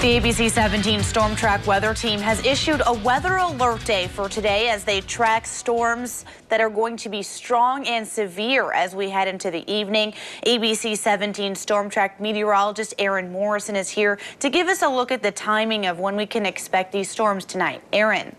The ABC 17 Storm Track weather team has issued a weather alert day for today as they track storms that are going to be strong and severe as we head into the evening. ABC 17 Storm Track meteorologist Morrison is here to give us a look at the timing of when we can expect these storms tonight. Aaron.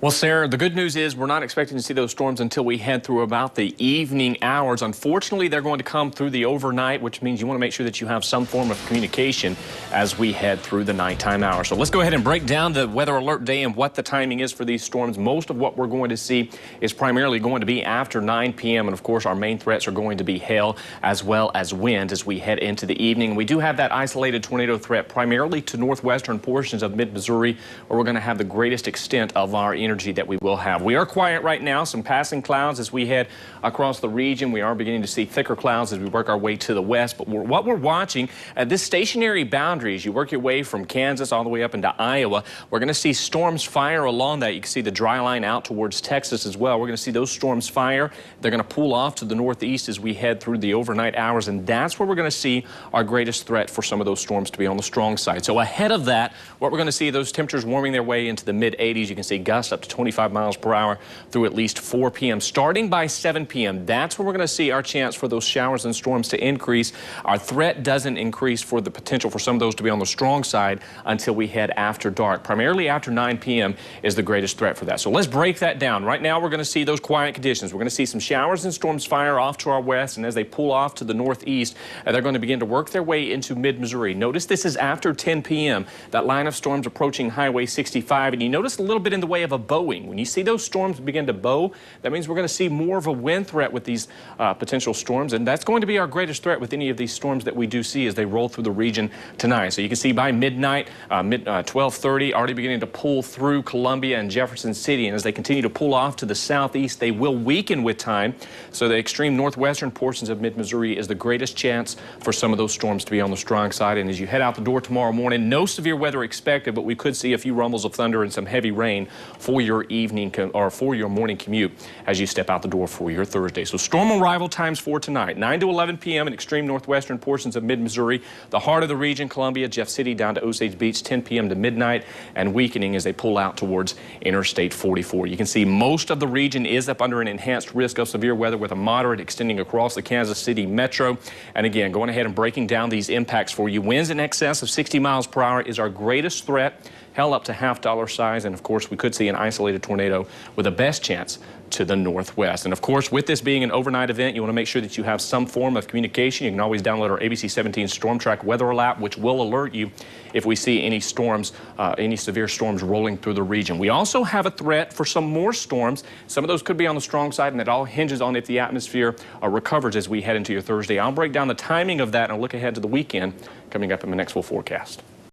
Well, Sarah, the good news is we're not expecting to see those storms until we head through about the evening hours. Unfortunately, they're going to come through the overnight, which means you want to make sure that you have some form of communication as we head through the nighttime hours. So let's go ahead and break down the weather alert day and what the timing is for these storms. Most of what we're going to see is primarily going to be after 9 p.m. And, of course, our main threats are going to be hail as well as wind as we head into the evening. We do have that isolated tornado threat primarily to northwestern portions of mid-Missouri, where we're going to have the greatest extent of our energy that we will have. We are quiet right now, some passing clouds as we head across the region. We are beginning to see thicker clouds as we work our way to the west. But what we're watching at this stationary boundary, as you work your way from Kansas all the way up into Iowa, we're going to see storms fire along that. You can see the dry line out towards Texas as well. We're going to see those storms fire. They're going to pull off to the northeast as we head through the overnight hours, and that's where we're going to see our greatest threat for some of those storms to be on the strong side. So ahead of that, what we're going to see, those temperatures warming their way into the mid-80s. You can see gusts up to 25 miles per hour through at least 4 p.m. Starting by 7 p.m., that's where we're going to see our chance for those showers and storms to increase. Our threat doesn't increase for the potential for some of those to be on the strong side until we head after dark. Primarily after 9 p.m. is the greatest threat for that. So let's break that down. Right now, we're going to see those quiet conditions. We're going to see some showers and storms fire off to our west, and as they pull off to the northeast, they're going to begin to work their way into mid-Missouri. Notice this is after 10 p.m. That line of storms approaching Highway 65, and you notice a little bit in the way of a bowing. When you see those storms begin to bow, that means we're going to see more of a wind threat with these potential storms, and that's going to be our greatest threat with any of these storms that we do see as they roll through the region tonight. So you can see by midnight, 12:30, already beginning to pull through Columbia and Jefferson City, and as they continue to pull off to the southeast, they will weaken with time. So the extreme northwestern portions of mid-Missouri is the greatest chance for some of those storms to be on the strong side. And as you head out the door tomorrow morning, no severe weather expected, but we could see a few rumbles of thunder and some heavy rain for your evening or for your morning commute as you step out the door for your Thursday. So storm arrival times for tonight, 9 to 11 p.m. in extreme northwestern portions of mid-Missouri, the heart of the region, Columbia, Jeff City, down to Osage Beach, 10 p.m. to midnight, and weakening as they pull out towards Interstate 44. You can see most of the region is up under an enhanced risk of severe weather with a moderate extending across the Kansas City metro. And again, going ahead and breaking down these impacts for you. Winds in excess of 60 miles per hour is our greatest threat, held up to half-dollar size, and of course we could see an isolated tornado with the best chance to the northwest. And of course, with this being an overnight event, you want to make sure that you have some form of communication. You can always download our ABC 17 Storm Track weather app, which will alert you if we see any storms, any severe storms rolling through the region. We also have a threat for some more storms. Some of those could be on the strong side, and it all hinges on if the atmosphere recovers as we head into your Thursday. I'll break down the timing of that and look ahead to the weekend coming up in the next full forecast.